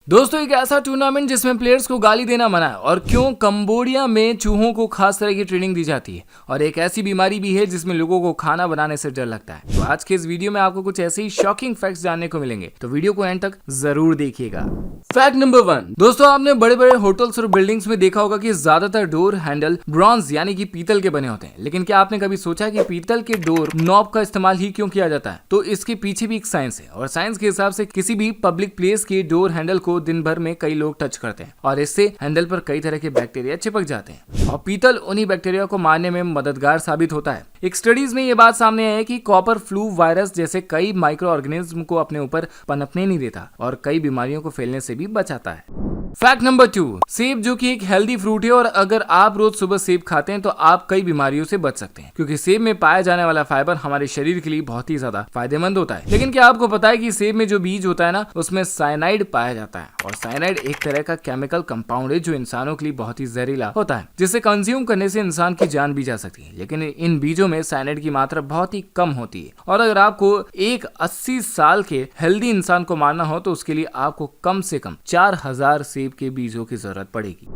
दोस्तों एक ऐसा टूर्नामेंट जिसमें प्लेयर्स को गाली देना मना है और क्यों कंबोडिया में चूहों को खास तरह की ट्रेनिंग दी जाती है और एक ऐसी बीमारी भी है जिसमें लोगों को खाना बनाने से डर लगता है। तो आज के इस वीडियो में आपको कुछ ऐसे ही शॉकिंग फैक्ट्स जानने को मिलेंगे, तो वीडियो को एंड तक जरूर देखिएगा। फैक्ट नंबर 1, दोस्तों आपने बड़े बड़े होटल्स और बिल्डिंग्स में देखा होगा कि ज्यादातर डोर हैंडल ब्रॉन्ज यानी कि पीतल के बने होते हैं, लेकिन क्या आपने कभी सोचा कि पीतल के डोर नॉब का इस्तेमाल ही क्यों किया जाता है? तो इसके पीछे भी एक साइंस है और साइंस के हिसाब से किसी भी पब्लिक प्लेस के डोर हैंडल को दिन भर में कई लोग टच करते हैं और इससे हैंडल पर कई तरह के बैक्टीरिया चिपक जाते हैं और पीतल उन्हीं बैक्टीरिया को मारने में मददगार साबित होता है। एक स्टडीज में ये बात सामने आई है कि कॉपर फ्लू वायरस जैसे कई माइक्रो ऑर्गेनिज्म को अपने ऊपर पनपने नहीं देता और कई बीमारियों को फैलने से भी बचाता है। फैक्ट नंबर 2, सेब जो कि एक हेल्दी फ्रूट है और अगर आप रोज सुबह सेब खाते हैं तो आप कई बीमारियों से बच सकते हैं, क्योंकि सेब में पाया जाने वाला फाइबर हमारे शरीर के लिए बहुत ही ज्यादा फायदेमंद होता है। लेकिन क्या आपको पता है कि सेब में जो बीज होता है ना, उसमें साइनाइड पाया जाता है और साइनाइड एक तरह का केमिकल कंपाउंड है जो इंसानों के लिए बहुत ही जहरीला होता है, जिसे कंज्यूम करने से इंसान की जान भी जा सकती है। लेकिन इन बीजों में साइनाइड की मात्रा बहुत ही कम होती है और अगर आपको एक 80 साल के हेल्दी इंसान को मारना हो तो उसके लिए आपको कम से कम 4000 सेब के बीजों की जरूरत पड़ेगी।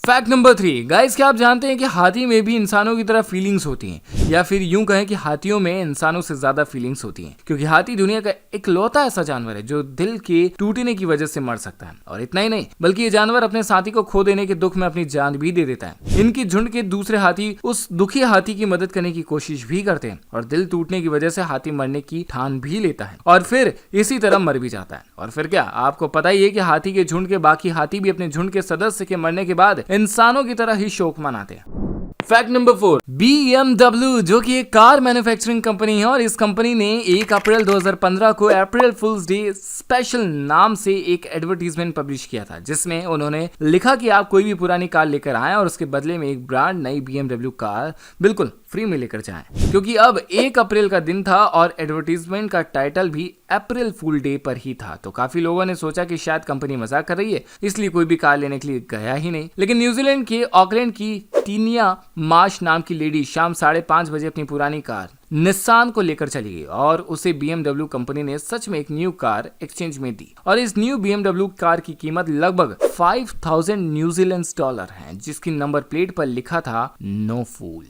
फैक्ट नंबर 3, गाइस क्या आप जानते हैं कि हाथी में भी इंसानों की तरह फीलिंग्स होती हैं, या फिर यूं कहें कि हाथियों में इंसानों से ज्यादा फीलिंग्स होती हैं, क्योंकि हाथी दुनिया का इकलौता ऐसा जानवर है जो दिल के टूटने की वजह से मर सकता है। और इतना ही नहीं, बल्कि ये जानवर अपने साथी को खो देने के दुख में अपनी जान भी दे देता है। इनकी झुंड के दूसरे हाथी उस दुखी हाथी की मदद करने की कोशिश भी करते हैं और दिल टूटने की वजह से हाथी मरने की ठान भी लेता है और फिर इसी तरह मर भी जाता है। और फिर क्या आपको पता ही है कि हाथी के झुंड के बाकी हाथी भी अपने झुंड के सदस्य के मरने के बाद इंसानों की तरह ही शोक मनाते हैं। फैक्ट नंबर 4, BMW जो कि एक कार मैन्युफैक्चरिंग कंपनी है और इस कंपनी ने 1 अप्रैल 2015 को अप्रैल फूल्स डे स्पेशल नाम से एक एडवर्टीजमेंट पब्लिश किया था, जिसमें उन्होंने लिखा कि आप कोई भी पुरानी कार लेकर आएं और उसके बदले में एक ब्रांड नई BMW कार बिल्कुल फ्री में लेकर जाएं, क्योंकि अब 1 अप्रैल का दिन था और एडवर्टीजमेंट का टाइटल भी अप्रैल फूल डे पर ही था। तो काफी लोगों ने सोचा कि शायद कंपनी मजाक कर रही है, इसलिए कोई भी कार लेने के लिए गया ही नहीं। लेकिन न्यूजीलैंड के ऑकलैंड की टीनिया मार्श नाम की लेडी शाम 5:30 बजे अपनी पुरानी कार निस्सान को लेकर चली गई और उसे BMW कंपनी ने सच में एक न्यू कार एक्सचेंज में दी और इस न्यू BMW कार की कीमत लगभग 5000 न्यूजीलैंड डॉलर है, जिसकी नंबर प्लेट पर लिखा था नो फूल।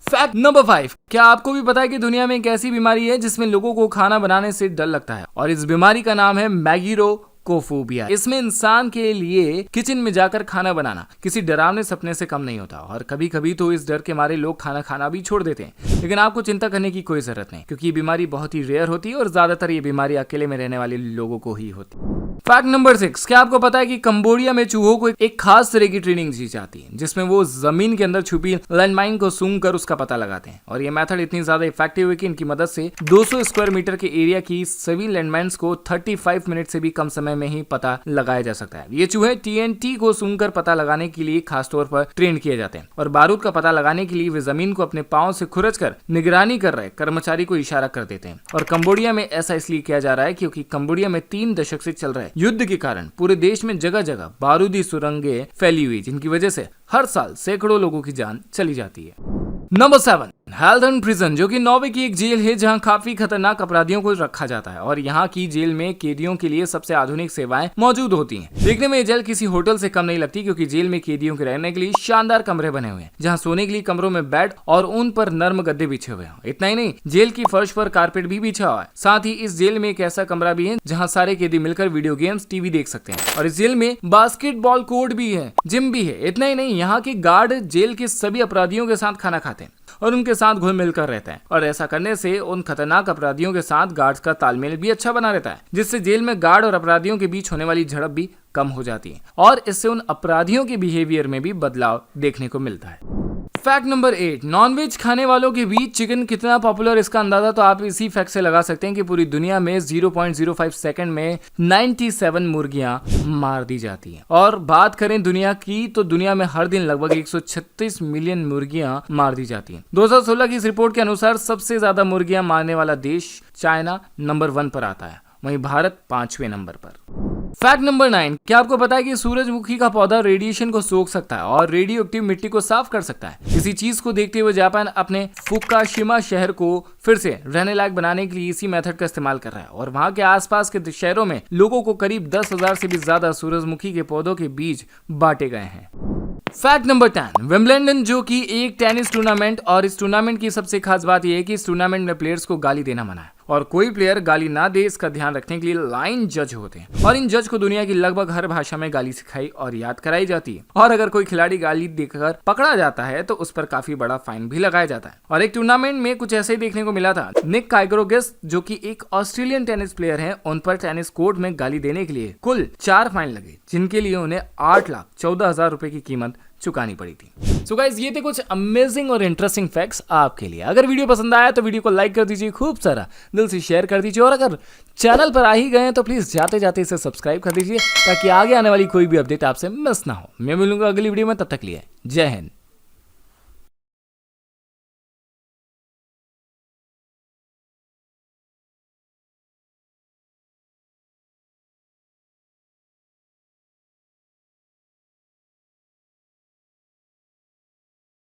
फैक्ट नंबर 5, क्या आपको भी पता है कि दुनिया में एक ऐसी बीमारी है जिसमें लोगों को खाना बनाने से डर लगता है और इस बीमारी का नाम है मैगिरोकोफोबिया। इसमें इंसान के लिए किचन में जाकर खाना बनाना किसी डरावने सपने से कम नहीं होता और कभी कभी तो इस डर के मारे लोग खाना खाना भी छोड़ देते हैं। लेकिन आपको चिंता करने की कोई जरूरत नहीं, क्योंकि ये बीमारी बहुत ही रेयर होती है और ज्यादातर ये बीमारी अकेले में रहने वाले लोगों को ही होती है। फैक्ट नंबर 6, क्या आपको पता है कि कंबोडिया में चूहों को एक खास तरह की ट्रेनिंग दी जाती है, जिसमें वो जमीन के अंदर छुपी लैंडमाइन को सूंघ कर उसका पता लगाते हैं और ये मेथड इतनी ज्यादा इफेक्टिव है कि इनकी मदद से 200 स्क्वायर मीटर के एरिया की सभी लैंडमाइंस को 35 मिनट से भी कम समय में ही पता लगाया जा सकता है। ये चूहे TNT को सूंघकर पता लगाने के लिए खासतौर पर ट्रेन किए जाते हैं और बारूद का पता लगाने के लिए वे जमीन को अपने पांव से खुरच कर निगरानी कर रहे कर्मचारी को इशारा कर देते हैं। और कंबोडिया में ऐसा इसलिए किया जा रहा है क्योंकि कंबोडिया में 3 दशक से चल रहे युद्ध के कारण पूरे देश में जगह जगह बारूदी सुरंगें फैली हुई, जिनकी वजह से हर साल सैकड़ों लोगों की जान चली जाती है। नंबर 7, हेल्थन प्रिजन जो कि नॉर्वे की एक जेल है जहां काफी खतरनाक अपराधियों को रखा जाता है और यहाँ की जेल में कैदियों के लिए सबसे आधुनिक सेवाएं मौजूद होती हैं। देखने में ये जेल किसी होटल से कम नहीं लगती, क्योंकि जेल में कैदियों के रहने के लिए शानदार कमरे बने हुए हैं, जहां सोने के लिए कमरों में बेड और उन पर नर्म गद्दे बिछे हुए हैं। इतना ही नहीं, जेल की फर्श पर कारपेट भी बिछा हुआ है। साथ ही इस जेल में एक ऐसा कमरा भी है जहाँ सारे कैदी मिलकर वीडियो गेम्स टीवी देख सकते हैं और इस जेल में बास्केटबॉल कोर्ट भी है, जिम भी है। इतना ही नहीं, यहाँ के गार्ड जेल के सभी अपराधियों के साथ खाना खाते हैं और उनके साथ घुल मिलकर रहते हैं और ऐसा करने से उन खतरनाक अपराधियों के साथ गार्ड्स का तालमेल भी अच्छा बना रहता है, जिससे जेल में गार्ड और अपराधियों के बीच होने वाली झड़प भी कम हो जाती है और इससे उन अपराधियों के बिहेवियर में भी बदलाव देखने को मिलता है। फैक्ट नंबर 8, नॉनवेज खाने वालों के बीच चिकन कितना पॉपुलर, इसका अंदाजा तो आप इसी फैक्ट से लगा सकते हैं कि पूरी दुनिया में 0.05 सेकंड में 97 मुर्गियां मार दी जाती हैं। और बात करें दुनिया की तो दुनिया में हर दिन लगभग 136 मिलियन मुर्गियां मार दी जाती हैं। 2016 की इस रिपोर्ट के अनुसार सबसे ज्यादा मुर्गियां मारने वाला देश चाइना नंबर 1 पर आता है, वहीं भारत 5वें नंबर पर। फैक्ट नंबर 9, क्या आपको पता है कि सूरजमुखी का पौधा रेडिएशन को सोख सकता है और रेडियो एक्टिव मिट्टी को साफ कर सकता है। इसी चीज को देखते हुए जापान अपने फुकुशिमा शहर को फिर से रहने लायक बनाने के लिए इसी मेथड का इस्तेमाल कर रहा है और वहां के आसपास के शहरों में लोगों को करीब 10,000 से भी ज्यादा सूरजमुखी के पौधों के बीज बांटे गए हैं। फैक्ट नंबर 10, विंबलडन जो कि एक टेनिस टूर्नामेंट और इस टूर्नामेंट की सबसे खास बात यह है कि इस टूर्नामेंट में प्लेयर्स को गाली देना मना है और कोई प्लेयर गाली ना दे इसका ध्यान रखने के लिए लाइन जज होते हैं और इन जज को दुनिया की लगभग हर भाषा में गाली सिखाई और याद कराई जाती है और अगर कोई खिलाड़ी गाली देकर पकड़ा जाता है तो उस पर काफी बड़ा फाइन भी लगाया जाता है। और एक टूर्नामेंट में कुछ ऐसे ही देखने को मिला था। निक काइगोरगिस जो कि एक ऑस्ट्रेलियन टेनिस प्लेयर हैं, उन पर टेनिस कोर्ट में गाली देने के लिए कुल 4 फाइन लगे जिनके लिए उन्हें 8,14,000 रुपए की कीमत चुकानी पड़ी थी। सो गाइस, ये थे कुछ अमेजिंग और इंटरेस्टिंग फैक्ट्स आपके लिए। अगर वीडियो पसंद आया तो वीडियो को लाइक कर दीजिए, खूब सारा दिल से शेयर कर दीजिए और अगर चैनल पर आ ही गए तो प्लीज जाते जाते इसे सब्सक्राइब कर दीजिए ताकि आगे आने वाली कोई भी अपडेट आपसे मिस ना हो। मैं मिलूंगा अगली वीडियो में, तब तक लिए जय हिंद।